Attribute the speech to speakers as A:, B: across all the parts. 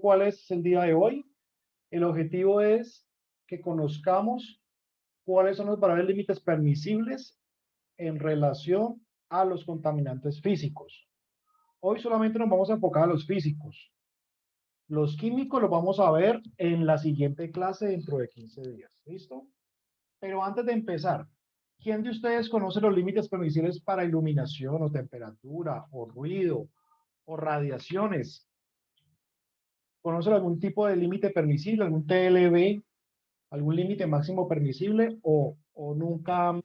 A: ¿cuál es el día de hoy? El objetivo es que conozcamos cuáles son los valores límites permisibles en relación a los contaminantes físicos. Hoy solamente nos vamos a enfocar a los físicos. Los químicos los vamos a ver en la siguiente clase dentro de 15 días. ¿Listo? Pero antes de empezar, ¿quién de ustedes conoce los límites permisibles para iluminación o temperatura o ruido o radiaciones? ¿Conoce algún tipo de límite permisible, algún TLB, algún límite máximo permisible o nunca han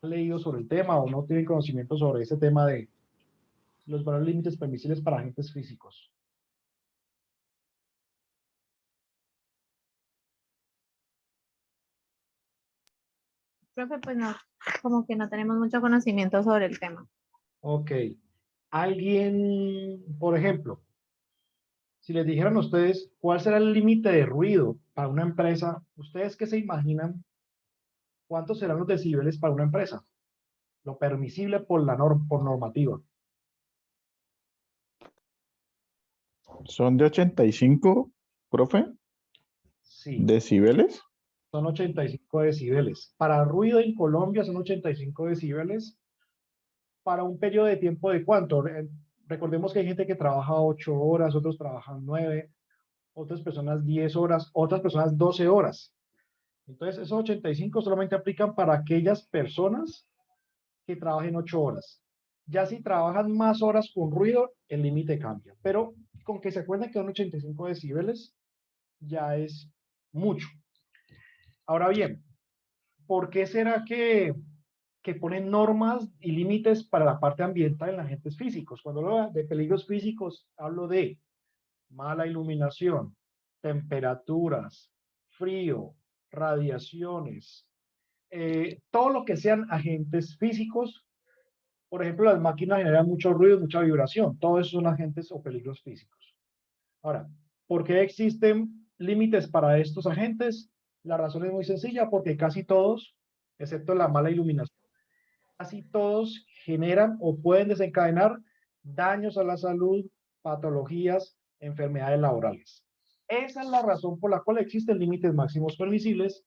A: leído sobre el tema o no tienen conocimiento sobre ese tema de los valores límites permisibles para agentes físicos?
B: Profe, pues no, como que no tenemos mucho conocimiento sobre el tema.
A: Ok. Alguien, por ejemplo, si les dijeran a ustedes cuál será el límite de ruido para una empresa, ¿ustedes qué se imaginan? ¿Cuántos serán los decibeles para una empresa? Lo permisible por por normativa.
C: Son de 85, profe,
A: Sí,
C: decibeles.
A: son 85 decibeles. Para ruido en Colombia son 85 decibeles. Para un periodo de tiempo de cuánto. Recordemos que hay gente que trabaja 8 horas, otros trabajan 9, otras personas 10 horas, otras personas 12 horas. Entonces, esos 85 solamente aplican para aquellas personas que trabajen 8 horas. Ya si trabajan más horas con ruido, el límite cambia. Pero con que se acuerden que son 85 decibeles, ya es mucho. Ahora bien, ¿por qué será que ponen normas y límites para la parte ambiental en agentes físicos? Cuando hablo de peligros físicos, hablo de mala iluminación, temperaturas, frío, radiaciones, todo lo que sean agentes físicos. Por ejemplo, las máquinas generan mucho ruido, mucha vibración. Todos esos son agentes o peligros físicos. Ahora, ¿por qué existen límites para estos agentes? La razón es muy sencilla, porque casi todos, excepto la mala iluminación, casi todos generan o pueden desencadenar daños a la salud, patologías, enfermedades laborales. Esa es la razón por la cual existen límites máximos permisibles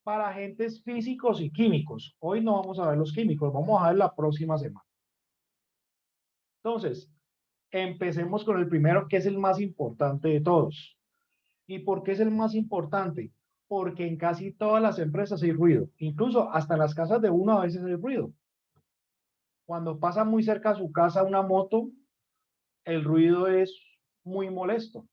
A: para agentes físicos y químicos. Hoy no vamos a ver los químicos, vamos a ver la próxima semana. Entonces, empecemos con el primero, que es el más importante de todos. ¿Y por qué es el más importante? Porque en casi todas las empresas hay ruido, incluso hasta en las casas de uno a veces hay ruido. Cuando pasa muy cerca a su casa una moto, el ruido es muy molesto.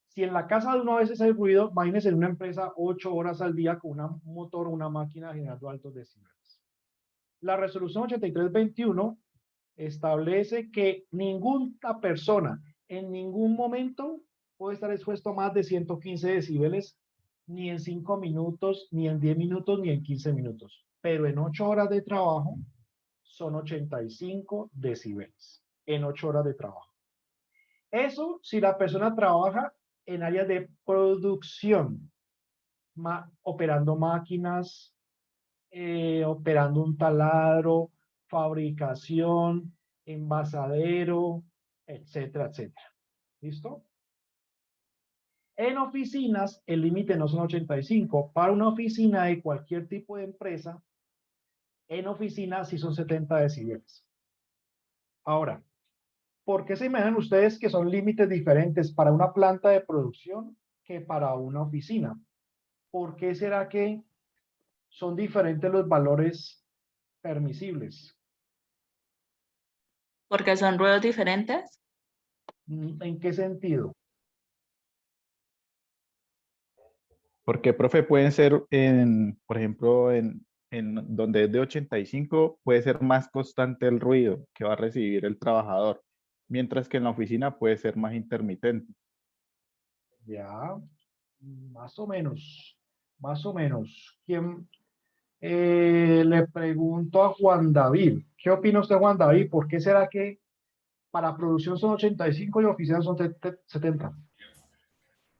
A: Si en la casa de uno a veces hay ruido, imagínense en una empresa 8 horas al día con un motor o una máquina generando altos decibeles. La resolución 8321 establece que ninguna persona en ningún momento puede estar expuesto a más de 115 decibeles, ni en 5 minutos, ni en 10 minutos, ni en 15 minutos. Pero en 8 horas de trabajo son 85 decibeles en 8 horas de trabajo. Eso si la persona trabaja en áreas de producción, operando máquinas, operando un taladro, fabricación, envasadero, etcétera, etcétera. ¿Listo? En oficinas, el límite no son 85. Para una oficina de cualquier tipo de empresa, en oficina sí son 70 decibeles. Ahora, ¿por qué se imaginan ustedes que son límites diferentes para una planta de producción que para una oficina? ¿Por qué será que son diferentes los valores permisibles?
D: Porque son ruidos diferentes.
A: ¿En qué sentido?
C: Porque, profe, pueden ser, por ejemplo, en donde es de 85, puede ser más constante el ruido que va a recibir el trabajador, mientras que en la oficina puede ser más intermitente.
A: Ya, más o menos, más o menos. ¿Quién? Le pregunto a Juan David. ¿Qué opina usted, Juan David? ¿Por qué será que para producción son 85 y oficina son 70?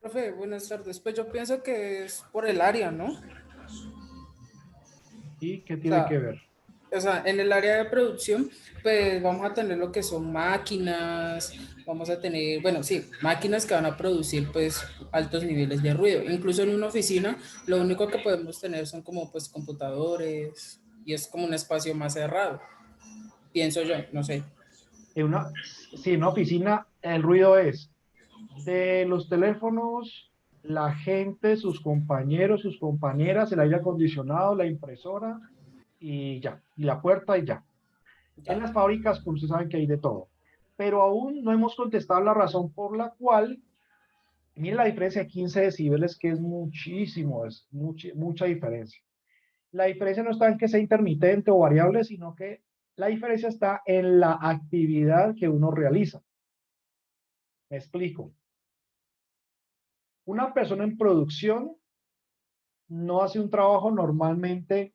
E: Profe, buenas tardes. Pues yo pienso que es por el área, ¿no?
A: ¿Y qué
E: O
A: tiene que
E: sea,
A: ver?
E: o sea, en el área de producción, pues vamos a tener lo que son máquinas, vamos a tener, bueno, sí, máquinas que van a producir pues altos niveles de ruido. Incluso en una oficina, lo único que podemos tener son como pues computadores y es como un espacio más cerrado, pienso yo, no sé.
A: Sí, en una oficina el ruido es de los teléfonos, la gente, sus compañeros, sus compañeras, el aire acondicionado, la impresora y ya, y la puerta y ya. En
E: Ya.
A: las fábricas, pues ustedes saben que hay de todo. Pero aún no hemos contestado la razón por la cual, miren la diferencia de 15 decibeles, que es muchísimo, es mucha diferencia. La diferencia no está en que sea intermitente o variable, sino que la diferencia está en la actividad que uno realiza. Me explico. Una persona en producción no hace un trabajo normalmente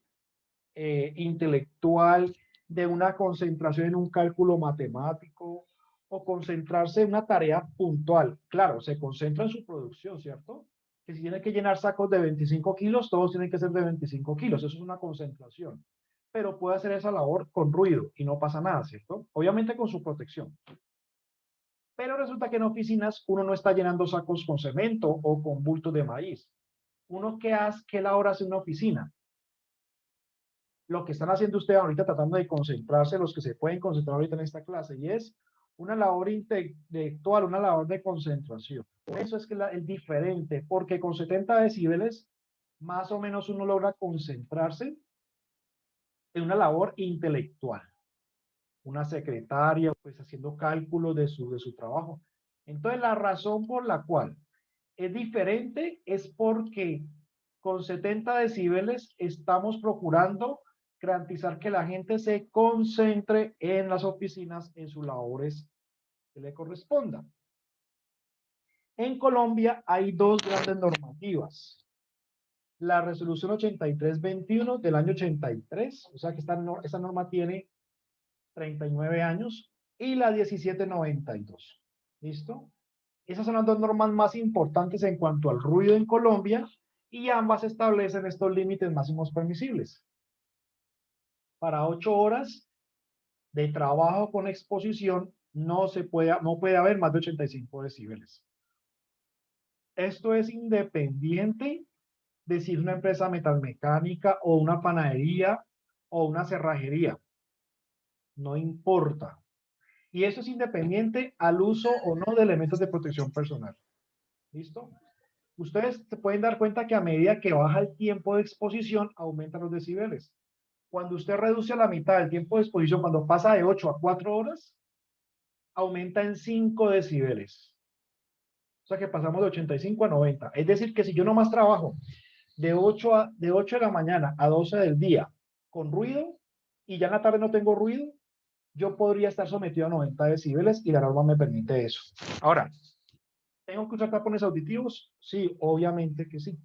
A: intelectual de una concentración en un cálculo matemático o concentrarse en una tarea puntual. Claro, se concentra en su producción, ¿cierto? Que si tiene que llenar sacos de 25 kilos, todos tienen que ser de 25 kilos. Eso es una concentración. Pero puede hacer esa labor con ruido y no pasa nada, ¿cierto? Obviamente con su protección. Pero resulta que en oficinas uno no está llenando sacos con cemento o con bultos de maíz. Uno, ¿qué labor hace en una oficina? Lo que están haciendo ustedes ahorita tratando de concentrarse, los que se pueden concentrar ahorita en esta clase, y es una labor intelectual, una labor de concentración. Por eso es que es diferente, porque con 70 decibeles, más o menos uno logra concentrarse en una labor intelectual. Una secretaria, pues haciendo cálculos de su trabajo. Entonces, la razón por la cual es diferente es porque con 70 decibeles estamos procurando garantizar que la gente se concentre en las oficinas, en sus labores que le correspondan. En Colombia hay dos grandes normativas. La resolución 8321 del año 83, o sea que esta norma tiene 39 años, y la 1792. ¿Listo? Esas son las dos normas más importantes en cuanto al ruido en Colombia y ambas establecen estos límites máximos permisibles. Para 8 horas de trabajo con exposición no puede haber más de 85 decibeles. Esto es independiente de si es una empresa metalmecánica o una panadería o una cerrajería. No importa. Y eso es independiente al uso o no de elementos de protección personal. ¿Listo? Ustedes se pueden dar cuenta que a medida que baja el tiempo de exposición, aumentan los decibeles. Cuando usted reduce a la mitad el tiempo de exposición, cuando pasa de 8 a 4 horas, aumenta en 5 decibeles. O sea que pasamos de 85 a 90. Es decir, que si yo nomás trabajo de 8 de la mañana a 12 del día con ruido y ya en la tarde no tengo ruido, yo podría estar sometido a 90 decibeles y la norma me permite eso. Ahora, ¿tengo que usar tapones auditivos? Sí, obviamente que sí.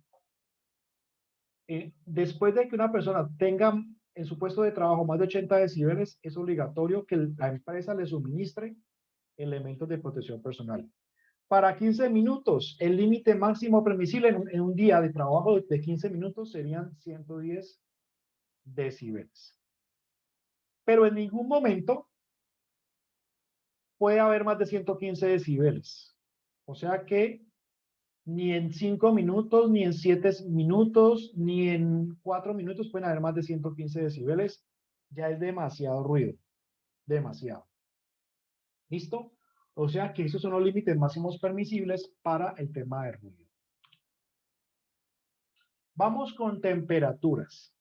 A: Después de que una persona tenga en su puesto de trabajo más de 80 decibeles, es obligatorio que la empresa le suministre elementos de protección personal. Para 15 minutos, el límite máximo permisible en un día de trabajo de 15 minutos serían 110 decibeles. Pero en ningún momento puede haber más de 115 decibeles. O sea que ni en 5 minutos, ni en 7 minutos, ni en 4 minutos pueden haber más de 115 decibeles. Ya es demasiado ruido. Demasiado. ¿Listo? O sea que esos son los límites máximos permisibles para el tema de ruido. Vamos con temperaturas.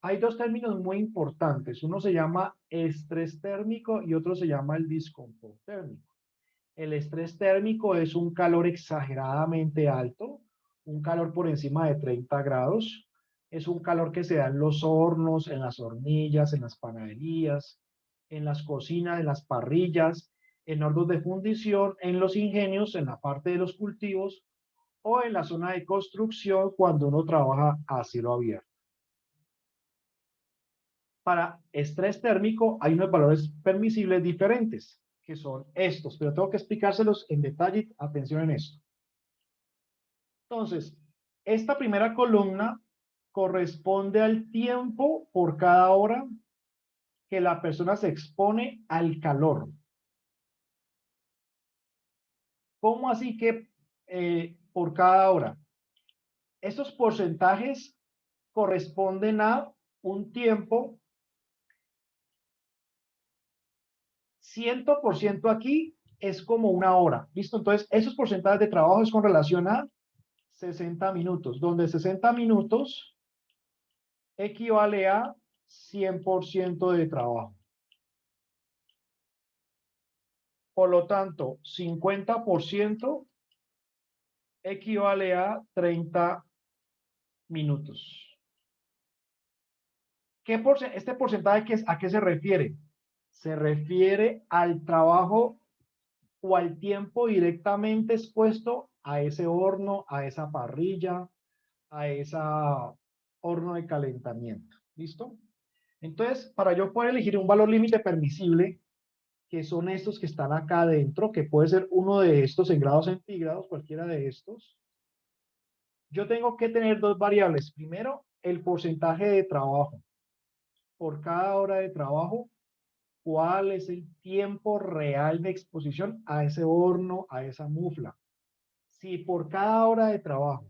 A: Hay dos términos muy importantes. Uno se llama estrés térmico y otro se llama el disconfort térmico. El estrés térmico es un calor exageradamente alto, un calor por encima de 30 grados. Es un calor que se da en los hornos, en las hornillas, en las panaderías, en las cocinas, en las parrillas, en hornos de fundición, en los ingenios, en la parte de los cultivos o en la zona de construcción cuando uno trabaja a cielo abierto. Para estrés térmico hay unos valores permisibles diferentes, que son estos, pero tengo que explicárselos en detalle, atención en esto. Entonces, esta primera columna corresponde al tiempo por cada hora que la persona se expone al calor. ¿Cómo así que por cada hora? Estos porcentajes corresponden a un tiempo 100% aquí es como una hora. ¿Listo? Entonces, esos porcentajes de trabajo es con relación a 60 minutos, donde 60 minutos equivale a 100% de trabajo. Por lo tanto, 50% equivale a 30 minutos. ¿Este porcentaje a qué se refiere? Se refiere al trabajo o al tiempo directamente expuesto a ese horno, a esa parrilla, a ese horno de calentamiento. ¿Listo? Entonces, para yo poder elegir un valor límite permisible, que son estos que están acá adentro, que puede ser uno de estos en grados centígrados, cualquiera de estos, yo tengo que tener dos variables. Primero, el porcentaje de trabajo. Por cada hora de trabajo, ¿cuál es el tiempo real de exposición a ese horno, a esa mufla? Si por cada hora de trabajo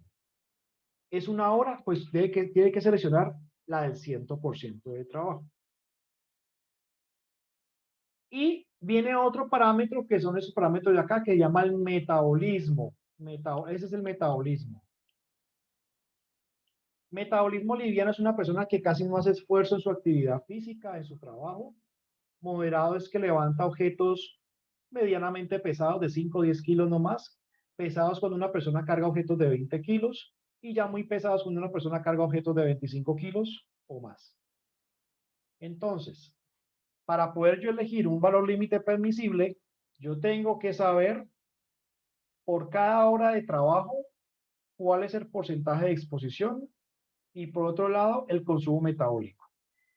A: es una hora, pues tiene que seleccionar la del 100% de trabajo. Y viene otro parámetro que son esos parámetros de acá que se llama el metabolismo. Ese es el metabolismo. Metabolismo liviano es una persona que casi no hace esfuerzo en su actividad física, en su trabajo. Moderado es que levanta objetos medianamente pesados de 5 o 10 kilos no más. Pesados cuando una persona carga objetos de 20 kilos. Y ya muy pesados cuando una persona carga objetos de 25 kilos o más. Entonces, para poder yo elegir un valor límite permisible, yo tengo que saber por cada hora de trabajo cuál es el porcentaje de exposición y por otro lado el consumo metabólico.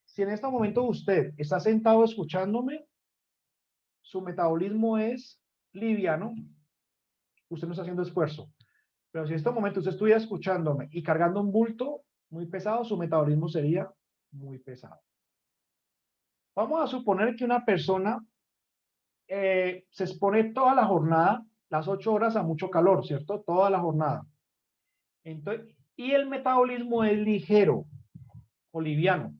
A: Si en este momento usted está sentado escuchándome, su metabolismo es liviano, usted no está haciendo esfuerzo. Pero si en este momento usted estuviera escuchándome y cargando un bulto muy pesado, su metabolismo sería muy pesado. Vamos a suponer que una persona se expone toda la jornada, las 8 horas a mucho calor, ¿cierto? Toda la jornada. Entonces, y el metabolismo es ligero o liviano.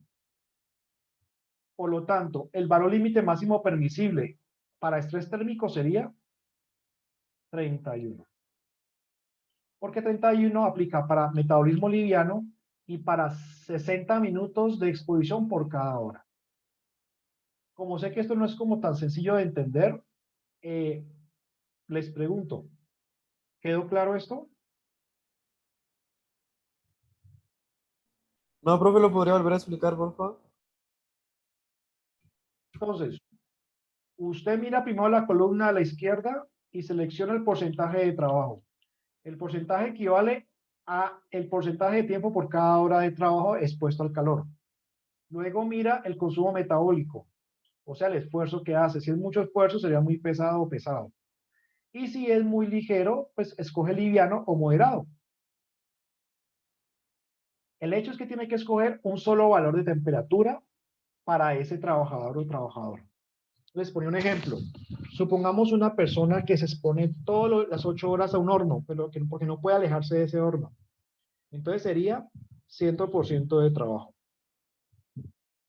A: Por lo tanto, el valor límite máximo permisible para estrés térmico sería 31. Porque 31 aplica para metabolismo liviano y para 60 minutos de exposición por cada hora. Como sé que esto no es como tan sencillo de entender, les pregunto, ¿quedó claro esto?
F: No, profe, ¿lo podría volver a explicar, por favor?
A: Entonces, usted mira primero la columna a la izquierda y selecciona el porcentaje de trabajo. El porcentaje equivale a el porcentaje de tiempo por cada hora de trabajo expuesto al calor. Luego mira el consumo metabólico, o sea, el esfuerzo que hace. Si es mucho esfuerzo, sería muy pesado o pesado. Y si es muy ligero, pues escoge liviano o moderado. El hecho es que tiene que escoger un solo valor de temperatura para ese trabajador o trabajadora. Les pongo un ejemplo. Supongamos una persona que se expone todas las 8 horas a un horno, pero porque no puede alejarse de ese horno. Entonces sería 100% de trabajo.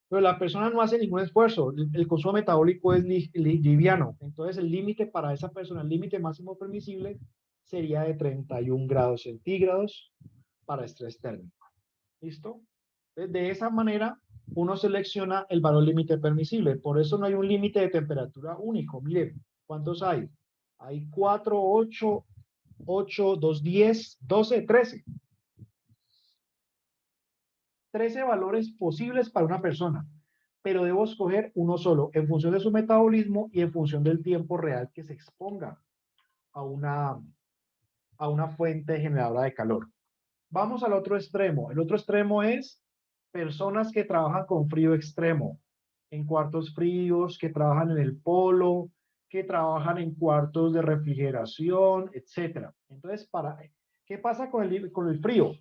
A: Pero la persona no hace ningún esfuerzo. El consumo metabólico es liviano. Entonces el límite para esa persona, el límite máximo permisible, sería de 31 grados centígrados para estrés térmico. ¿Listo? Entonces, de esa manera uno selecciona el valor límite permisible. Por eso no hay un límite de temperatura único. Miren, ¿cuántos hay? Hay 4, 8, 8, 2, 10, 12, 13. 13 valores posibles para una persona, pero debo escoger uno solo en función de su metabolismo y en función del tiempo real que se exponga a una fuente generadora de calor. Vamos al otro extremo. El otro extremo es personas que trabajan con frío extremo, en cuartos fríos, que trabajan en el polo, que trabajan en cuartos de refrigeración, etc. Entonces, ¿qué pasa con el frío?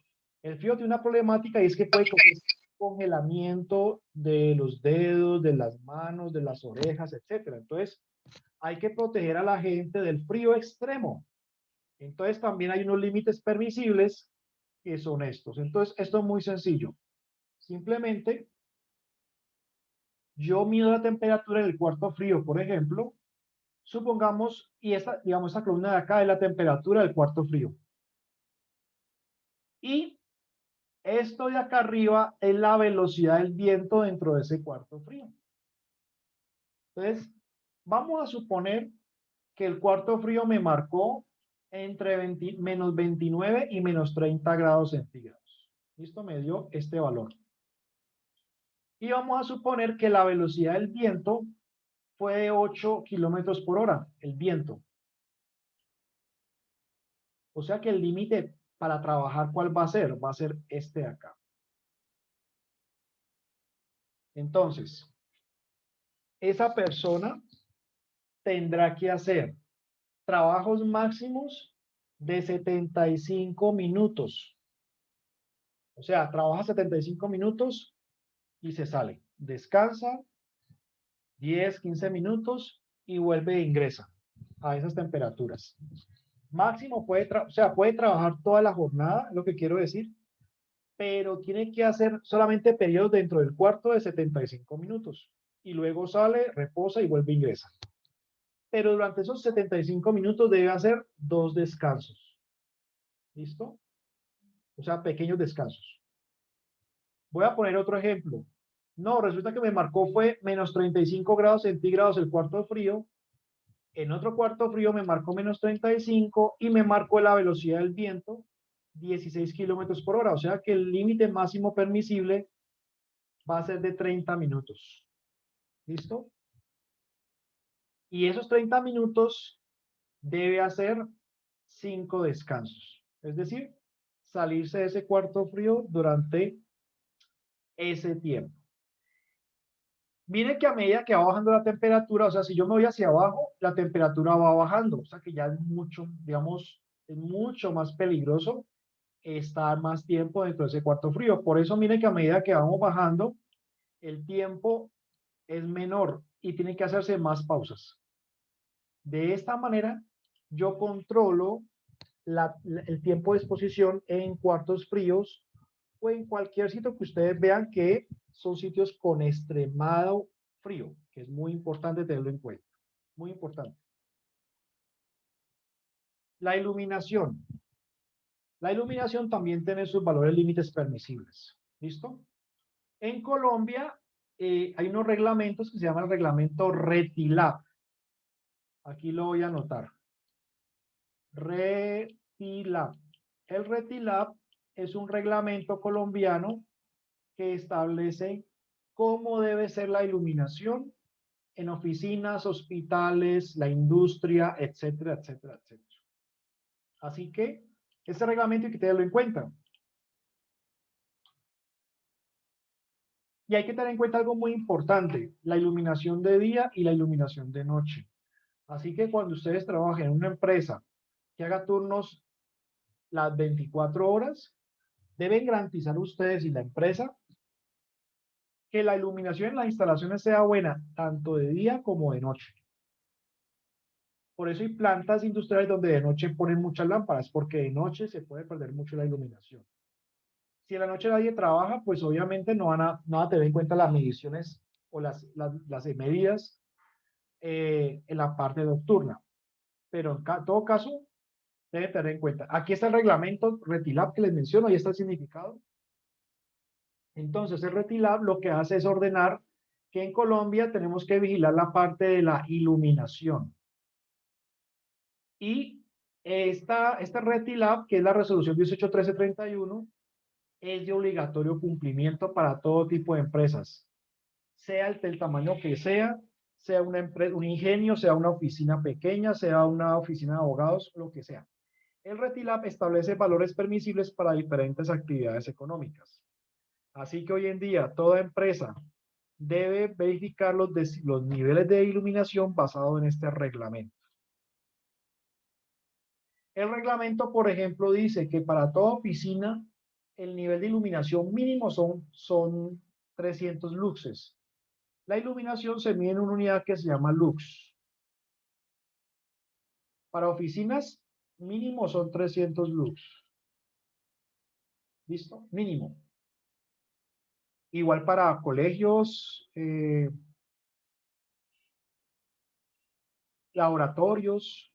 A: El frío tiene una problemática y es que puede coger congelamiento de los dedos, de las manos, de las orejas, etcétera. Entonces, hay que proteger a la gente del frío extremo. Entonces, también hay unos límites permisibles que son estos. Entonces, esto es muy sencillo. Simplemente, yo mido la temperatura en el cuarto frío, por ejemplo. Supongamos, y esta, digamos, esta columna de acá es la temperatura del cuarto frío. Y esto de acá arriba es la velocidad del viento dentro de ese cuarto frío. Entonces, vamos a suponer que el cuarto frío me marcó entre menos 29 y menos 30 grados centígrados. Listo, me dio este valor. Y vamos a suponer que la velocidad del viento fue de 8 kilómetros por hora, el viento. O sea que el límite para trabajar, ¿cuál va a ser? Va a ser este de acá. Entonces, esa persona tendrá que hacer trabajos máximos de 75 minutos. O sea, trabaja 75 minutos y se sale. Descansa 10, 15 minutos y vuelve e ingresa a esas temperaturas. Máximo puede trabajar toda la jornada, es lo que quiero decir, pero tiene que hacer solamente periodos dentro del cuarto de 75 minutos. Y luego sale, reposa y vuelve e ingresa. Pero durante esos 75 minutos debe hacer 2 descansos. ¿Listo? O sea, pequeños descansos. Voy a poner otro ejemplo. No, resulta que me marcó fue menos 35 grados centígrados el cuarto frío. En otro cuarto frío me marcó menos 35 y me marcó la velocidad del viento 16 kilómetros por hora. O sea que el límite máximo permisible va a ser de 30 minutos. ¿Listo? Y esos 30 minutos debe hacer 5 descansos. Es decir, salirse de ese cuarto frío durante ese tiempo. Mire que a medida que va bajando la temperatura, o sea, si yo me voy hacia abajo, la temperatura va bajando. O sea que ya es mucho, digamos, es mucho más peligroso estar más tiempo dentro de ese cuarto frío. Por eso mire que a medida que vamos bajando, el tiempo es menor y tiene que hacerse más pausas. De esta manera, yo controlo el tiempo de exposición en cuartos fríos o en cualquier sitio que ustedes vean que son sitios con extremado frío, que es muy importante tenerlo en cuenta. Muy importante. La iluminación. La iluminación también tiene sus valores límites permisibles. ¿Listo? En Colombia hay unos reglamentos que se llaman el reglamento RETILAB. Aquí lo voy a anotar. RETILAB. El RETILAB es un reglamento colombiano que establece cómo debe ser la iluminación en oficinas, hospitales, la industria, etcétera, etcétera, etcétera. Así que este reglamento hay que tenerlo en cuenta. Y hay que tener en cuenta algo muy importante, la iluminación de día y la iluminación de noche. Así que cuando ustedes trabajen en una empresa que haga turnos las 24 horas, deben garantizar ustedes y la empresa que la iluminación en las instalaciones sea buena, tanto de día como de noche. Por eso hay plantas industriales donde de noche ponen muchas lámparas, porque de noche se puede perder mucho la iluminación. Si en la noche nadie trabaja, pues obviamente no van a tener en cuenta las mediciones o las medidas en la parte nocturna. Pero en todo caso, deben tener en cuenta. Aquí está el reglamento RETILAB que les menciono, ahí está el significado. Entonces, el RETILAB lo que hace es ordenar que en Colombia tenemos que vigilar la parte de la iluminación. Y este RETILAB, que es la resolución 181331, es de obligatorio cumplimiento para todo tipo de empresas, sea el tamaño que sea una empresa, un ingenio, sea una oficina pequeña, sea una oficina de abogados, lo que sea. El RETILAB establece valores permisibles para diferentes actividades económicas. Así que hoy en día toda empresa debe verificar los niveles de iluminación basados en este reglamento. El reglamento, por ejemplo, dice que para toda oficina el nivel de iluminación mínimo son 300 luxes. La iluminación se mide en una unidad que se llama lux. Para oficinas, mínimo son 300 lux. ¿Listo? Mínimo. Igual para colegios, laboratorios,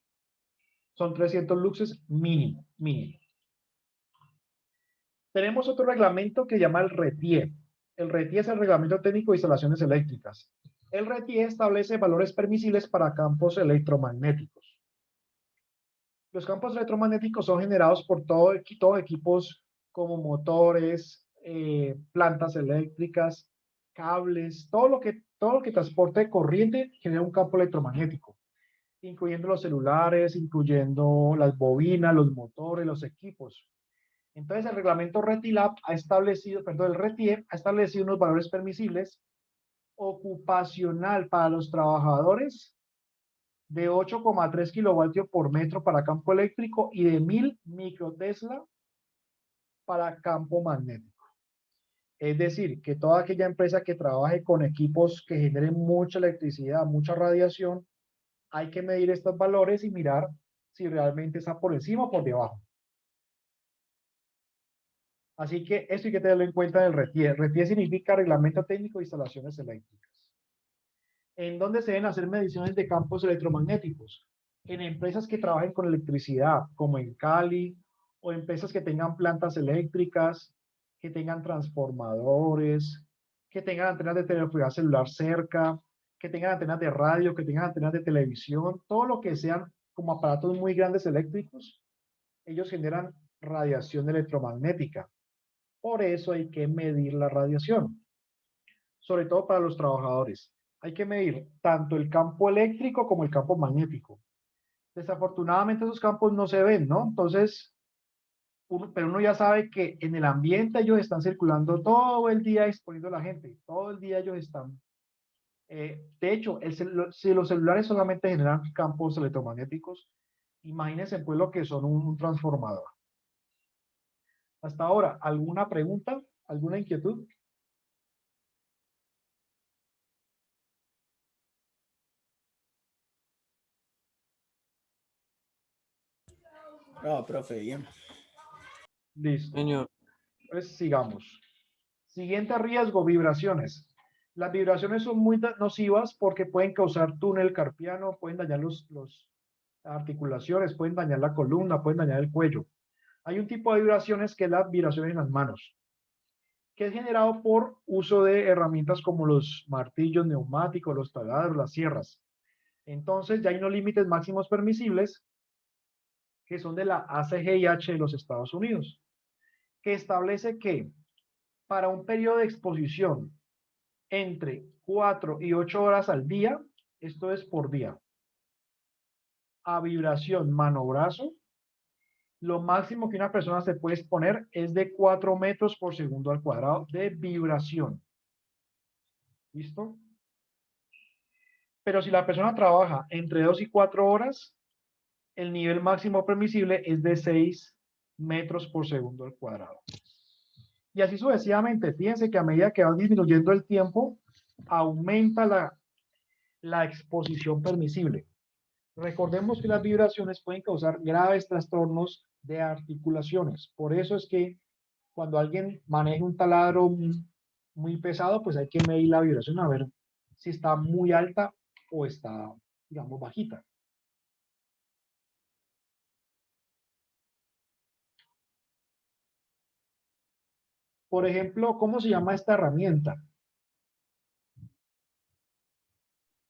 A: son 300 luxes mínimo, mínimo. Tenemos otro reglamento que se llama el RETIE. El RETIE es el Reglamento Técnico de Instalaciones Eléctricas. El RETIE establece valores permisibles para campos electromagnéticos. Los campos electromagnéticos son generados por todos equipos como motores, plantas eléctricas, cables, todo lo que transporte corriente genera un campo electromagnético, incluyendo los celulares, incluyendo las bobinas, los motores, los equipos. Entonces el reglamento RETILAB ha establecido, perdón, el RETIE ha establecido unos valores permisibles ocupacional para los trabajadores de 8,3 kilovatios por metro para campo eléctrico y de 1000 microtesla para campo magnético. Es decir, que toda aquella empresa que trabaje con equipos que generen mucha electricidad, mucha radiación, hay que medir estos valores y mirar si realmente está por encima o por debajo. Así que esto hay que tenerlo en cuenta en el RETIE. RETIE significa Reglamento Técnico de Instalaciones Eléctricas. ¿En dónde se deben hacer mediciones de campos electromagnéticos? En empresas que trabajen con electricidad, como en Cali, o empresas que tengan plantas eléctricas, que tengan transformadores, que tengan antenas de telefonía celular cerca, que tengan antenas de radio, que tengan antenas de televisión, todo lo que sean como aparatos muy grandes eléctricos, ellos generan radiación electromagnética. Por eso hay que medir la radiación, sobre todo para los trabajadores. Hay que medir tanto el campo eléctrico como el campo magnético. Desafortunadamente esos campos no se ven, ¿no? Entonces, pero uno ya sabe que en el ambiente ellos están circulando todo el día exponiendo a la gente, todo el día ellos están. De hecho, si los celulares solamente generan campos electromagnéticos, imagínense pues lo que son un transformador. Hasta ahora, ¿alguna pregunta? ¿Alguna inquietud?
F: No, profe, bien.
A: Listo.
F: Señor.
A: Pues sigamos. Siguiente riesgo, vibraciones. Las vibraciones son muy nocivas porque pueden causar túnel carpiano, pueden dañar las articulaciones, pueden dañar la columna, pueden dañar el cuello. Hay un tipo de vibraciones que es la vibración en las manos, que es generado por uso de herramientas como los martillos neumáticos, los taladros, las sierras. Entonces ya hay unos límites máximos permisibles que son de la ACGIH de los Estados Unidos, que establece que para un periodo de exposición entre 4 y 8 horas al día, esto es por día, a vibración mano-brazo, lo máximo que una persona se puede exponer es de 4 metros por segundo al cuadrado de vibración. ¿Listo? Pero si la persona trabaja entre 2 y 4 horas, el nivel máximo permisible es de 6 metros por segundo al cuadrado. Y así sucesivamente. Fíjense que a medida que va disminuyendo el tiempo, aumenta la exposición permisible. Recordemos que las vibraciones pueden causar graves trastornos de articulaciones. Por eso es que cuando alguien maneja un taladro muy pesado, pues hay que medir la vibración a ver si está muy alta o está, digamos, bajita. Por ejemplo, ¿cómo se llama esta herramienta?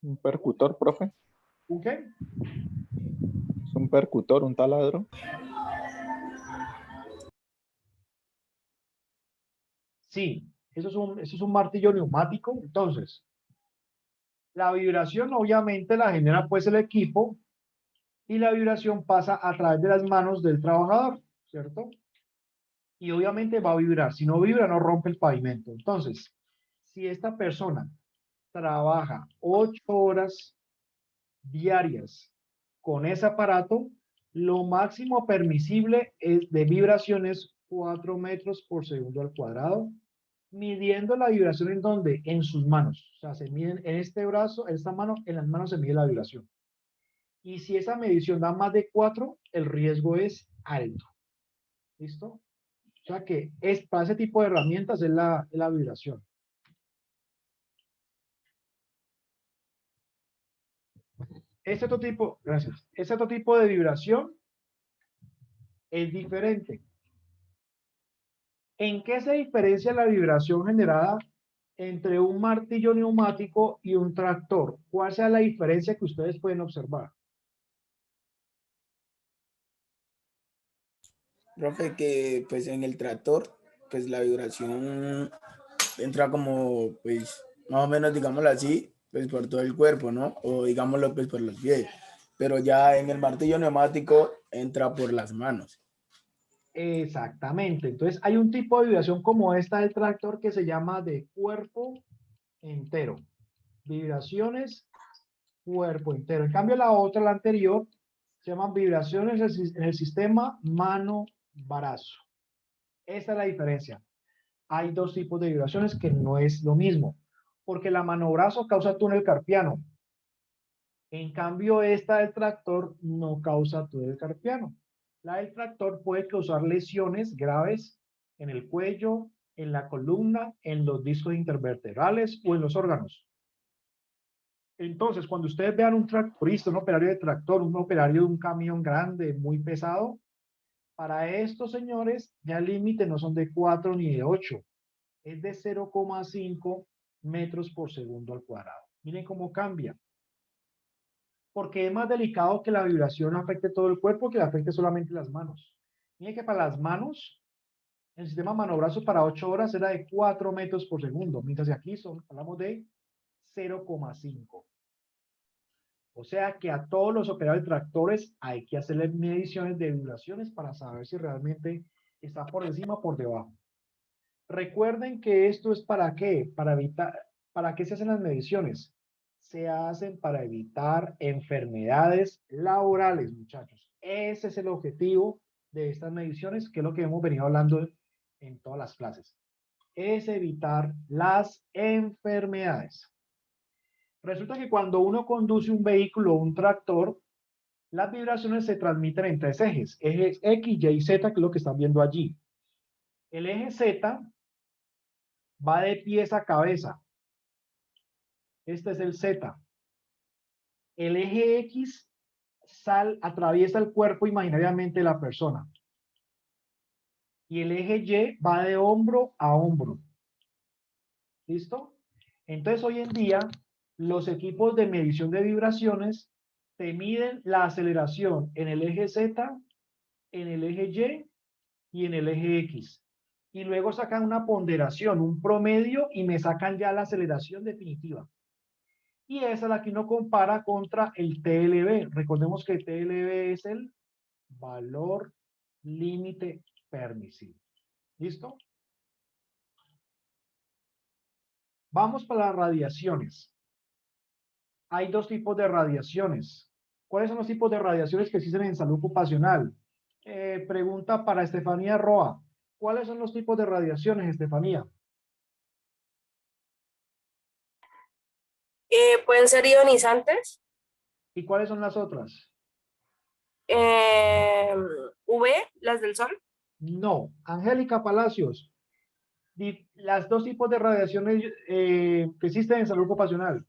C: Un percutor, profe.
A: ¿Un qué?
C: Es un percutor, un taladro.
A: Sí, eso es un martillo neumático. Entonces, la vibración obviamente la genera pues el equipo y la vibración pasa a través de las manos del trabajador, ¿cierto? Y obviamente va a vibrar. Si no vibra, no rompe el pavimento. Entonces, si esta persona trabaja 8 horas diarias con ese aparato, lo máximo permisible de vibración es 4 metros por segundo al cuadrado, midiendo la vibración en donde, en sus manos. O sea, se miden en este brazo, en esta mano, en las manos se mide la vibración. Y si esa medición da más de 4, el riesgo es alto. ¿Listo? O sea que para ese tipo de herramientas es la vibración. Este otro tipo, gracias. Este otro tipo de vibración es diferente. ¿En qué se diferencia la vibración generada entre un martillo neumático y un tractor? ¿Cuál sea la diferencia que ustedes pueden observar?
F: Profe, que pues en el tractor, pues la vibración entra como, pues, más o menos, digámoslo así, pues por todo el cuerpo, ¿no? O digámoslo, pues por los pies. Pero ya en el martillo neumático entra por las manos.
A: Exactamente. Entonces hay un tipo de vibración como esta del tractor que se llama de cuerpo entero. Vibraciones, cuerpo entero. En cambio la otra, la anterior, se llaman vibraciones en el sistema mano-brazo. Esa es la diferencia. Hay dos tipos de vibraciones que no es lo mismo, porque la mano-brazo causa túnel carpiano. En cambio, esta del tractor no causa túnel carpiano. La del tractor puede causar lesiones graves en el cuello, en la columna, en los discos intervertebrales o en los órganos. Entonces, cuando ustedes vean un tractorista, un operario de tractor, un operario de un camión grande, muy pesado, para estos señores ya el límite no son de 4 ni de 8, es de 0,5 metros por segundo al cuadrado. Miren cómo cambia. Porque es más delicado que la vibración afecte todo el cuerpo que le afecte solamente las manos. Miren que para las manos, el sistema mano-brazo para 8 horas era de 4 metros por segundo, mientras que aquí hablamos de 0,5. O sea que a todos los operadores de tractores hay que hacerle mediciones de vibraciones para saber si realmente está por encima o por debajo. Recuerden que esto es para qué, ¿para qué se hacen las mediciones? Se hacen para evitar enfermedades laborales, muchachos. Ese es el objetivo de estas mediciones, que es lo que hemos venido hablando en todas las clases. Es evitar las enfermedades. Resulta que cuando uno conduce un vehículo o un tractor, las vibraciones se transmiten en tres ejes. Ejes X, Y, Z, que es lo que están viendo allí. El eje Z va de pies a cabeza. Este es el Z. El eje X atraviesa el cuerpo imaginariamente de la persona. Y el eje Y va de hombro a hombro. ¿Listo? Entonces hoy en día los equipos de medición de vibraciones te miden la aceleración en el eje Z, en el eje Y y en el eje X. Y luego sacan una ponderación, un promedio, y me sacan ya la aceleración definitiva. Y esa es la que uno compara contra el TLB. Recordemos que el TLB es el valor límite permisible. ¿Listo? Vamos para las radiaciones. Hay dos tipos de radiaciones. ¿Cuáles son los tipos de radiaciones que existen en salud ocupacional? Pregunta para Estefanía Roa. ¿Cuáles son los tipos de radiaciones, Estefanía?
G: Pueden ser ionizantes,
A: ¿Y cuáles son las otras?
G: UV, las del sol.
A: No. Angélica Palacios. Las dos tipos de radiaciones que existen en salud ocupacional.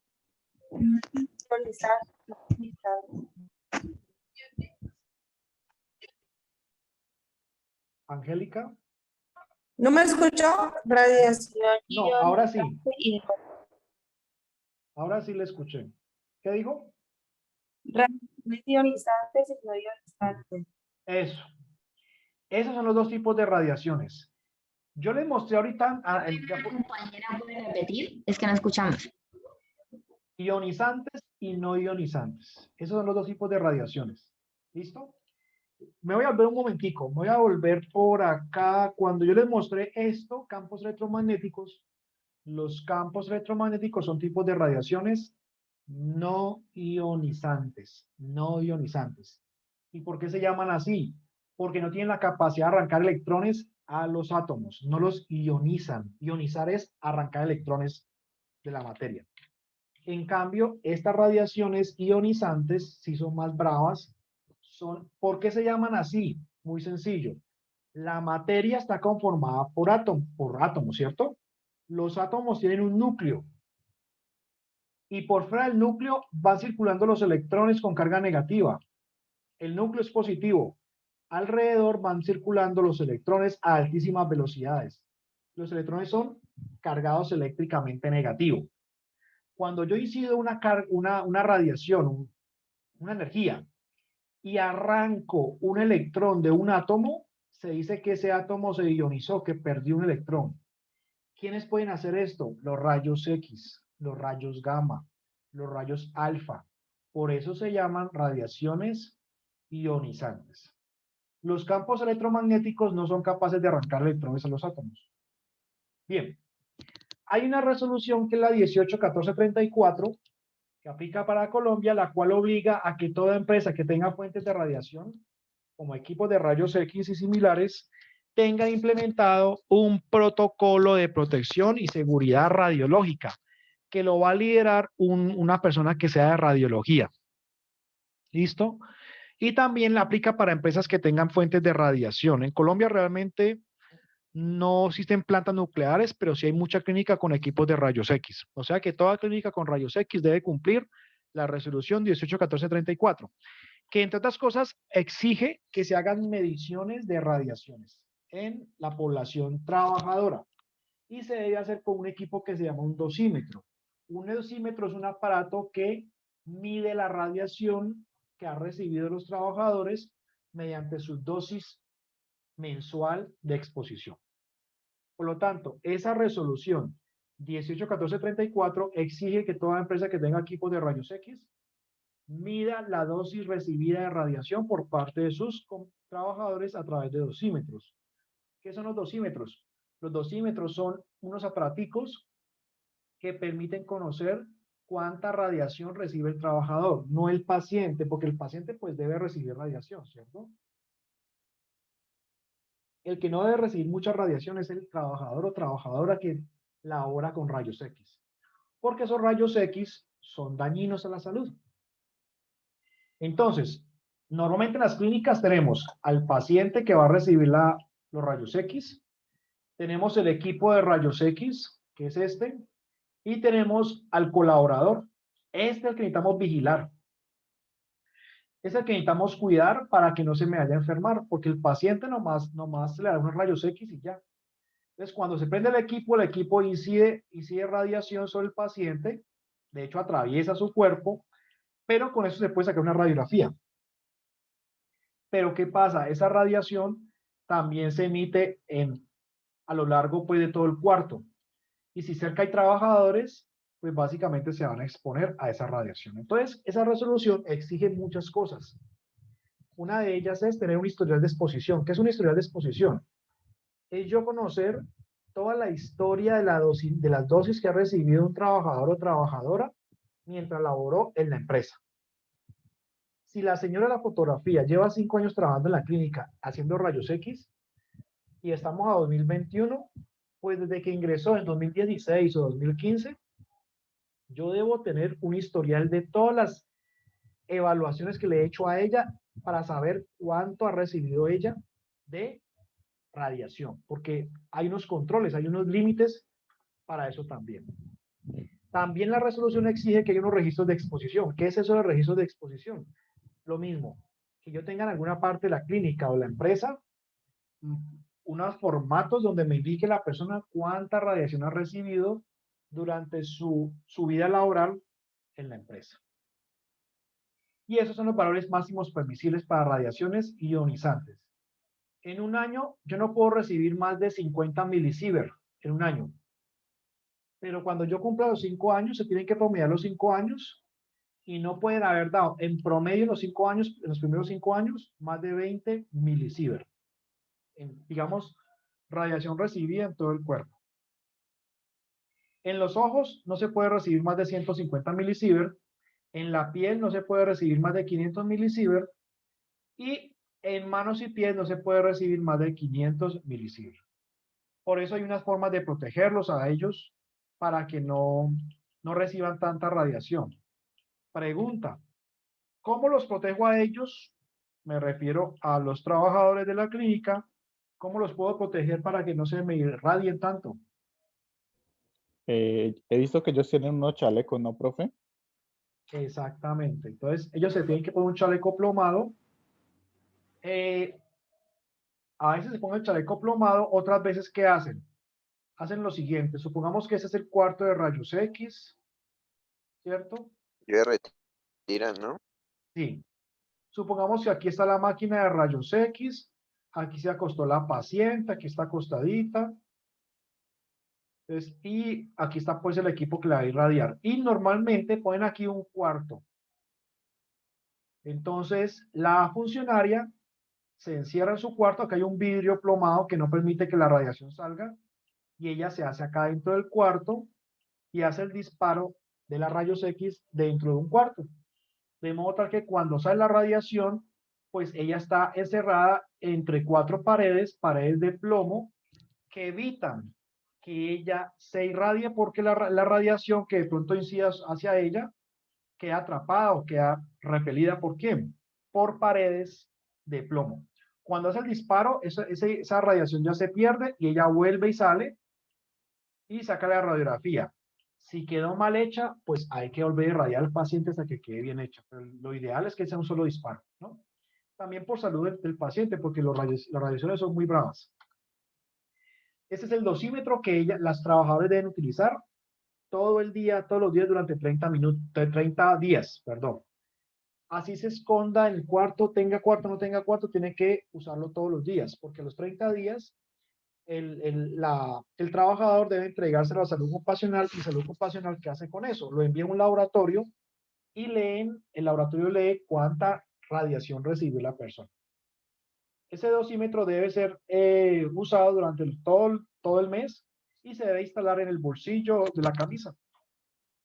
A: Angélica.
G: ¿No me escuchó? Radiación
A: No, ahora sí.
G: ionizante.
A: Ahora sí le escuché. ¿Qué dijo?
G: Radiaciones ionizantes y no ionizantes.
A: Eso. Esos son los dos tipos de radiaciones. Yo les mostré ahorita
H: Compañera, ¿puede repetir? Es que no escuchamos.
A: ionizantes y no ionizantes. Esos son los dos tipos de radiaciones. ¿Listo? Me voy a volver un momentico. Me voy a volver por acá. Cuando yo les mostré esto, campos electromagnéticos, los campos electromagnéticos son tipos de radiaciones no ionizantes. No ionizantes. ¿Y por qué se llaman así? Porque no tienen la capacidad de arrancar electrones a los átomos, no los ionizan. Ionizar es arrancar electrones de la materia. En cambio, estas radiaciones ionizantes, si son más bravas, ¿por qué se llaman así? Muy sencillo. La materia está conformada por átomos, ¿cierto? Los átomos tienen un núcleo. Y por fuera del núcleo van circulando los electrones con carga negativa. El núcleo es positivo. Alrededor van circulando los electrones a altísimas velocidades. Los electrones son cargados eléctricamente negativo. Cuando yo incido una radiación, una energía, y arranco un electrón de un átomo, se dice que ese átomo se ionizó, que perdió un electrón. ¿Quiénes pueden hacer esto? Los rayos X, los rayos gamma, los rayos alfa. Por eso se llaman radiaciones ionizantes. Los campos electromagnéticos no son capaces de arrancar electrones a los átomos. Bien, hay una resolución que es la 181434, que aplica para Colombia, la cual obliga a que toda empresa que tenga fuentes de radiación, como equipos de rayos X y similares, tenga implementado un protocolo de protección y seguridad radiológica, que lo va a liderar una persona que sea de radiología. ¿Listo? Y también la aplica para empresas que tengan fuentes de radiación. En Colombia realmente no existen plantas nucleares, pero sí hay mucha clínica con equipos de rayos X. O sea que toda clínica con rayos X debe cumplir la resolución 181434, que entre otras cosas exige que se hagan mediciones de radiaciones en la población trabajadora. Y se debe hacer con un equipo que se llama un dosímetro. Un dosímetro es un aparato que mide la radiación que han recibido los trabajadores mediante su dosis mensual de exposición. Por lo tanto, esa resolución 181434 exige que toda empresa que tenga equipos de rayos X mida la dosis recibida de radiación por parte de sus trabajadores a través de dosímetros. ¿Qué son los dosímetros? Los dosímetros son unos aparaticos que permiten conocer cuánta radiación recibe el trabajador, no el paciente, porque el paciente pues debe recibir radiación, ¿cierto? El que no debe recibir mucha radiación es el trabajador o trabajadora que labora con rayos X, porque esos rayos X son dañinos a la salud. Entonces, normalmente en las clínicas tenemos al paciente que va a recibir los rayos X, tenemos el equipo de rayos X, que es este, y tenemos al colaborador. Este es el que necesitamos vigilar. Es el que necesitamos cuidar para que no se me vaya a enfermar, porque el paciente nomás le da unos rayos X y ya. Entonces, cuando se prende el equipo incide radiación sobre el paciente, de hecho atraviesa su cuerpo, pero con eso se puede sacar una radiografía. Pero ¿qué pasa? Esa radiación también se emite a lo largo pues, de todo el cuarto. Y si cerca hay trabajadores, pues básicamente se van a exponer a esa radiación. Entonces, esa resolución exige muchas cosas. Una de ellas es tener un historial de exposición. ¿Qué es un historial de exposición? Es yo conocer toda la historia de las dosis que ha recibido un trabajador o trabajadora mientras laboró en la empresa. Si la señora de la fotografía lleva 5 años trabajando en la clínica haciendo rayos X y estamos a 2021, pues desde que ingresó en 2016 o 2015, yo debo tener un historial de todas las evaluaciones que le he hecho a ella para saber cuánto ha recibido ella de radiación, porque hay unos controles, hay unos límites para eso también. También la resolución exige que haya unos registros de exposición. ¿Qué es eso de registros de exposición? Lo mismo, que yo tenga en alguna parte de la clínica o la empresa unos formatos donde me indique la persona cuánta radiación ha recibido durante su vida laboral en la empresa. Y esos son los valores máximos permisibles para radiaciones ionizantes. En un año, yo no puedo recibir más de 50 milisievert en un año. Pero cuando yo cumpla los 5 años, se tienen que promediar los 5 años y no pueden haber dado en promedio en los 5 años, en los primeros 5 años, más de 20 milisievert. Digamos, radiación recibida en todo el cuerpo. En los ojos no se puede recibir más de 150 milisievert. En la piel no se puede recibir más de 500 milisievert. Y En manos y pies no se puede recibir más de 500 milisieverts. Por eso hay unas formas de protegerlos a ellos para que no reciban tanta radiación. Pregunta, ¿cómo los protejo a ellos? Me refiero a los trabajadores de la clínica. ¿Cómo los puedo proteger para que no se me irradien tanto?
C: He visto que ellos tienen unos chalecos, ¿no, profe?
A: Exactamente. Entonces, ellos se tienen que poner un chaleco plomado. A veces se ponen el chaleco plomado, otras veces, ¿qué hacen? Hacen lo siguiente. Supongamos que ese es el cuarto de rayos X, ¿cierto?
I: Y de retiran, ¿no?
A: Sí. Supongamos que aquí está la máquina de rayos X, aquí se acostó la paciente, aquí está acostadita. Entonces, y aquí está pues el equipo que la va a irradiar. Y normalmente ponen aquí un cuarto. Entonces, la funcionaria se encierra en su cuarto, acá hay un vidrio plomado que no permite que la radiación salga, y ella se hace acá dentro del cuarto y hace el disparo de las rayos X dentro de un cuarto. De modo tal que cuando sale la radiación, pues ella está encerrada entre 4 paredes de plomo, que evitan que ella se irradie, porque la radiación que de pronto incida hacia ella queda atrapada o queda repelida. ¿Por quién? Por paredes de plomo. Cuando hace el disparo, esa radiación ya se pierde y ella vuelve y sale y saca la radiografía. Si quedó mal hecha, pues hay que volver a irradiar al paciente hasta que quede bien hecha. Pero lo ideal es que sea un solo disparo, ¿no? También por salud del paciente, porque las radiaciones son muy bravas. Este es el dosímetro que las trabajadoras deben utilizar todo el día, todos los días durante 30 días, perdón. Así se esconda en el cuarto, tenga cuarto, no tenga cuarto, tiene que usarlo todos los días, porque a los 30 días el trabajador debe entregárselo a salud ocupacional, y salud ocupacional, ¿qué hace con eso? Lo envía a un laboratorio y el laboratorio lee cuánta radiación recibió la persona. Ese dosímetro debe ser usado durante todo el mes y se debe instalar en el bolsillo de la camisa,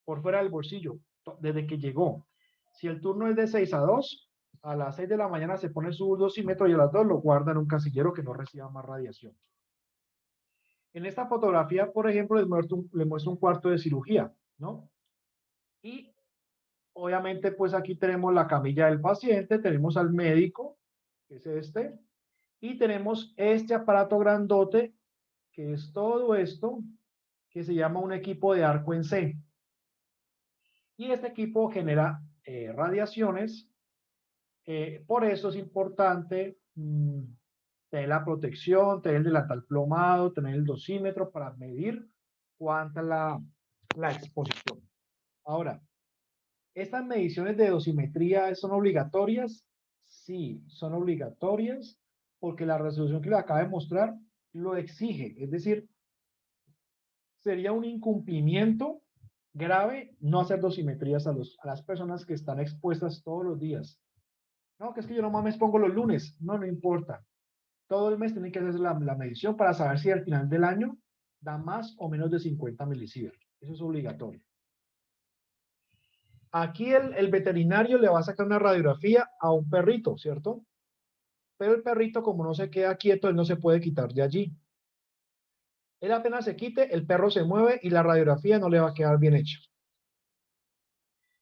A: por fuera del bolsillo, desde que llegó. Si el turno es de 6 a 2, a las 6 de la mañana se pone su dosímetro y a las 2 lo guarda en un casillero que no reciba más radiación. En esta fotografía, por ejemplo, les muestro un cuarto de cirugía, ¿no? Y obviamente, pues aquí tenemos la camilla del paciente, tenemos al médico, que es este, y tenemos este aparato grandote, que es todo esto, que se llama un equipo de arco en C. Y este equipo genera radiaciones. Por eso es importante tener la protección, tener el delantal plomado, tener el dosímetro para medir cuánta es la exposición. Ahora, ¿estas mediciones de dosimetría son obligatorias? Sí, son obligatorias, porque la resolución que les acabo de mostrar lo exige. Es decir, sería un incumplimiento grave no hacer dosimetrías a las personas que están expuestas todos los días. No, que es que yo nomás me expongo los lunes. No, no importa. Todo el mes tienen que hacer la medición para saber si al final del año da más o menos de 50 milisieverts. Eso es obligatorio. Aquí el veterinario le va a sacar una radiografía a un perrito, ¿cierto? Pero el perrito, como no se queda quieto, él no se puede quitar de allí. Él apenas se quite, el perro se mueve y la radiografía no le va a quedar bien hecha.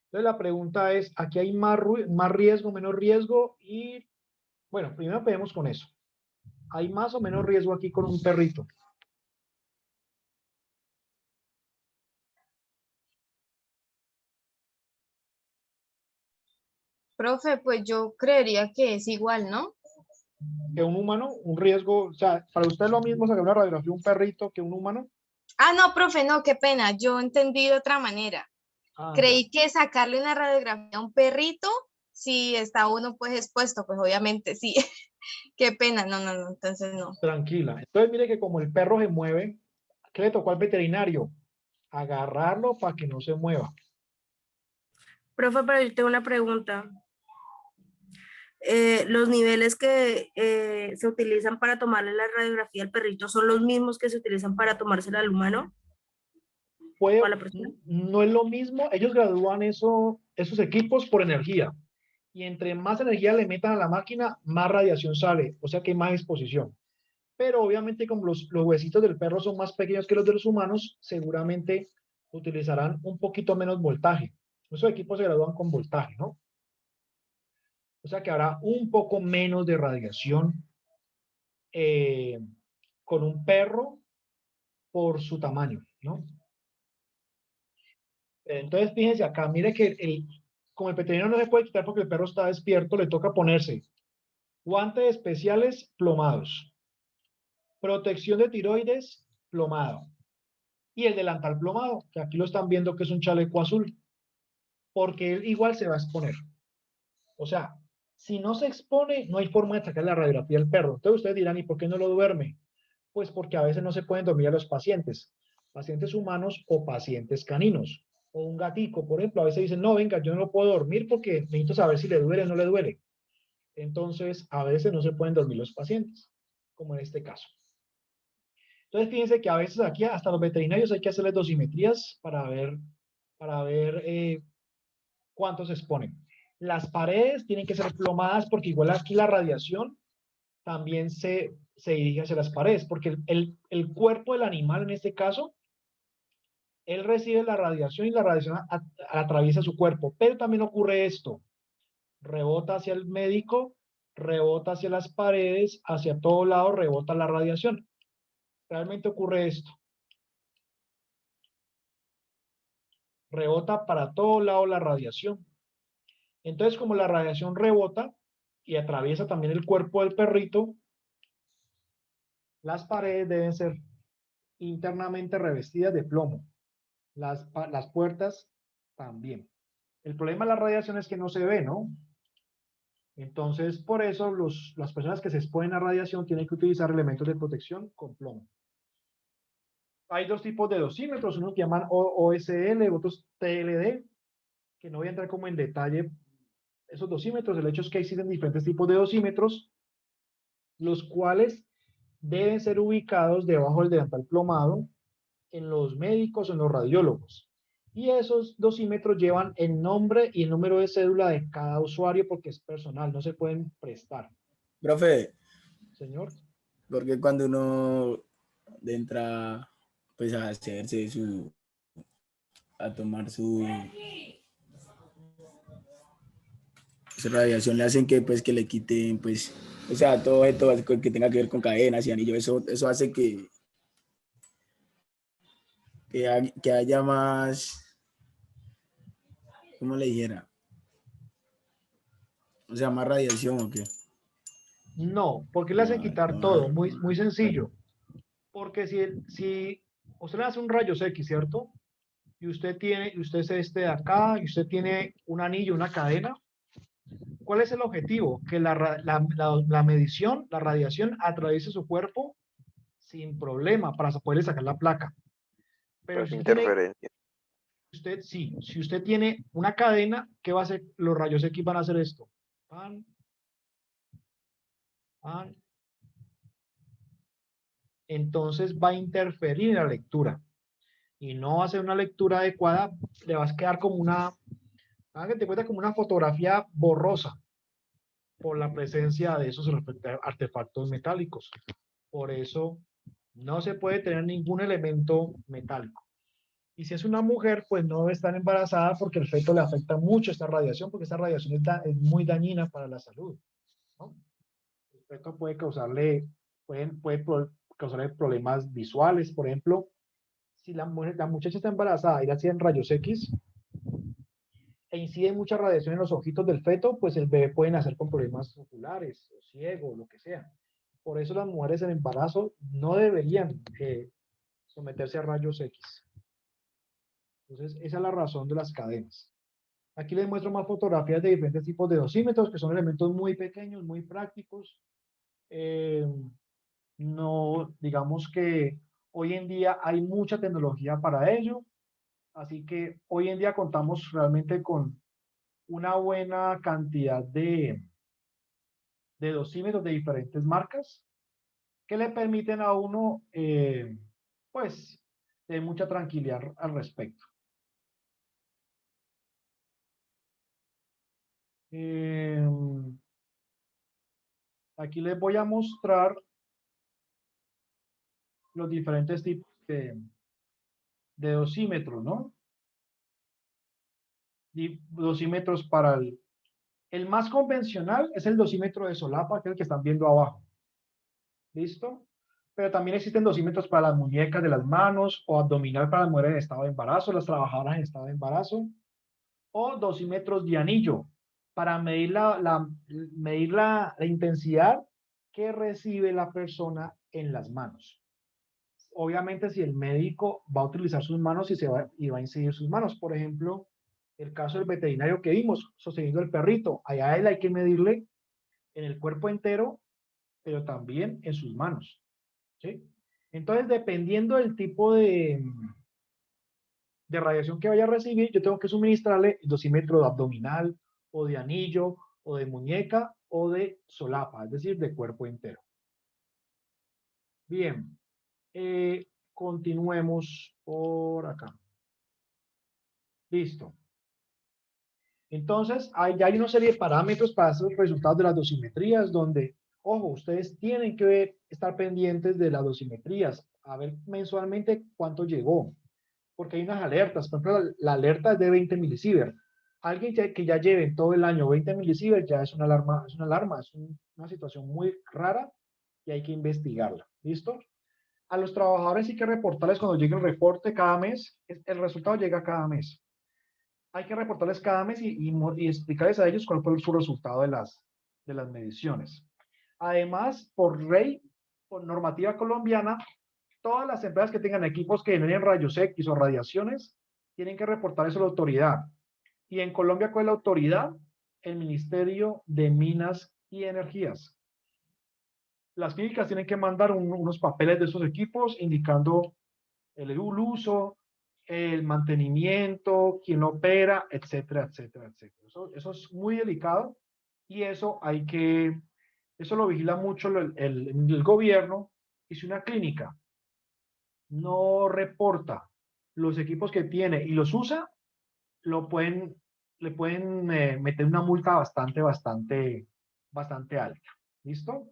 A: Entonces la pregunta es, ¿aquí hay más riesgo, menos riesgo? Y bueno, primero empecemos con eso. ¿Hay más o menos riesgo aquí con un perrito?
B: Profe, pues yo creería que es igual, ¿no?
A: Que un humano, un riesgo, o sea, para usted es lo mismo sacar una radiografía de un perrito que un humano.
B: Ah, no, profe, no, qué pena, yo entendí de otra manera. Creí que sacarle una radiografía a un perrito, si está uno pues expuesto, pues obviamente sí. Qué pena, no, entonces no.
A: Tranquila. Entonces mire que como el perro se mueve, ¿qué le tocó al veterinario? Agarrarlo para que no se mueva.
G: Profe, pero yo tengo una pregunta. ¿Los niveles que se utilizan para tomarle la radiografía al perrito son los mismos que se utilizan para tomársela al humano? ¿O a la persona?
A: No es lo mismo. Ellos gradúan esos equipos por energía. Y entre más energía le metan a la máquina, más radiación sale, o sea que hay más exposición. Pero obviamente como los huesitos del perro son más pequeños que los de los humanos, seguramente utilizarán un poquito menos voltaje. Esos equipos se gradúan con voltaje, ¿no? O sea que habrá un poco menos de radiación con un perro por su tamaño, ¿no? Entonces, fíjense acá, mire que como el veterinario no se puede quitar porque el perro está despierto, le toca ponerse guantes especiales plomados, protección de tiroides plomado y el delantal plomado, que aquí lo están viendo que es un chaleco azul, porque él igual se va a exponer. O sea, si no se expone, no hay forma de sacar la radiografía del perro. Entonces ustedes dirán, ¿y por qué no lo duerme? Pues porque a veces no se pueden dormir a los pacientes humanos o pacientes caninos. O un gatico, por ejemplo, a veces dicen, no, venga, yo no lo puedo dormir porque necesito saber si le duele o no le duele. Entonces, a veces no se pueden dormir los pacientes, como en este caso. Entonces, fíjense que a veces aquí hasta los veterinarios hay que hacerles dosimetrías para ver cuánto se exponen. Las paredes tienen que ser plomadas porque igual aquí la radiación también se dirige hacia las paredes, porque el cuerpo del animal en este caso, él recibe la radiación y la radiación atraviesa su cuerpo, pero también ocurre esto, rebota hacia el médico, rebota hacia las paredes, hacia todo lado rebota la radiación. Realmente ocurre esto. Rebota para todo lado la radiación. Entonces, como la radiación rebota y atraviesa también el cuerpo del perrito, las paredes deben ser internamente revestidas de plomo. Las puertas también. El problema de la radiación es que no se ve, ¿no? Entonces, por eso las personas que se exponen a radiación tienen que utilizar elementos de protección con plomo. Hay dos tipos de dosímetros, unos que llaman OSL, otros TLD, que no voy a entrar como en detalle esos dosímetros. El hecho es que existen diferentes tipos de dosímetros, los cuales deben ser ubicados debajo del delantal plomado en los médicos o en los radiólogos. Y esos dosímetros llevan el nombre y el número de cédula de cada usuario porque es personal, no se pueden prestar.
F: Profe.
A: Señor.
F: Porque cuando uno entra pues a hacerse a tomar su radiación, le hacen que pues que le quiten pues, o sea, todo esto que tenga que ver con cadenas y anillos, eso hace que haya más, ¿cómo le dijera? O sea, más radiación o qué.
A: No, porque le hacen quitar todo, muy sencillo. Porque si usted le hace un rayos X, ¿cierto? Y usted es este de acá, y usted tiene un anillo, una cadena, ¿cuál es el objetivo? Que la medición, la radiación atraviese su cuerpo sin problema para poderle sacar la placa. Pero si
I: interferencia.
A: si usted tiene una cadena, ¿qué va a hacer? Los rayos X van a hacer esto. Pan, pan. Entonces va a interferir en la lectura. Y no va a ser una lectura adecuada, le va a quedar como como una fotografía borrosa por la presencia de esos artefactos metálicos. Por eso no se puede tener ningún elemento metálico. Y si es una mujer, pues no debe estar embarazada porque el feto le afecta mucho esta radiación, porque esta radiación es muy dañina para la salud, ¿no? El feto puede causarle problemas visuales, por ejemplo, si la muchacha está embarazada y le hacen rayos X e incide mucha radiación en los ojitos del feto, pues el bebé puede nacer con problemas oculares, o ciego, o lo que sea. Por eso las mujeres en embarazo no deberían someterse a rayos X. Entonces, esa es la razón de las cadenas. Aquí les muestro más fotografías de diferentes tipos de dosímetros, que son elementos muy pequeños, muy prácticos. No, digamos que hoy en día hay mucha tecnología para ello, así que hoy en día contamos realmente con una buena cantidad de dosímetros de diferentes marcas que le permiten a uno, pues, tener mucha tranquilidad al respecto. Aquí les voy a mostrar los diferentes tipos de dosímetros, ¿no? Dosímetros para el más convencional es el dosímetro de solapa, que es el que están viendo abajo. ¿Listo? Pero también existen dosímetros para las muñecas de las manos o abdominal para las mujeres en estado de embarazo, las trabajadoras en estado de embarazo, o dosímetros de anillo para medir medir la intensidad que recibe la persona en las manos. Obviamente, si el médico va a utilizar sus manos y va a incidir sus manos, por ejemplo, el caso del veterinario que vimos sosteniendo el perrito, allá a él hay que medirle en el cuerpo entero, pero también en sus manos, ¿sí? Entonces, dependiendo del tipo de radiación que vaya a recibir, yo tengo que suministrarle el dosímetro abdominal o de anillo o de muñeca o de solapa, es decir, de cuerpo entero. Bien, continuemos por acá. Listo. Entonces, ya hay una serie de parámetros para esos resultados de las dosimetrías donde, ojo, ustedes tienen que estar pendientes de las dosimetrías, a ver mensualmente cuánto llegó, porque hay unas alertas. Por ejemplo, la alerta es de 20 milisievert. Alguien que ya lleve todo el año 20 milisievert ya es una alarma, es una situación muy rara y hay que investigarla. ¿Listo? A los trabajadores hay que reportarles cuando llegue el reporte cada mes. El resultado llega cada mes. Hay que reportarles cada mes y explicarles a ellos cuál fue su resultado de las mediciones. Además, por ley, por normativa colombiana, todas las empresas que tengan equipos que generen rayos X o radiaciones tienen que reportar eso a la autoridad. Y en Colombia, ¿cuál es la autoridad? El Ministerio de Minas y Energías. Las clínicas tienen que mandar unos papeles de esos equipos indicando el uso, el mantenimiento, quién opera, etcétera, etcétera, etcétera. Eso es muy delicado y eso lo vigila mucho el gobierno. Y si una clínica no reporta los equipos que tiene y los usa, le pueden meter una multa bastante alta. ¿Listo?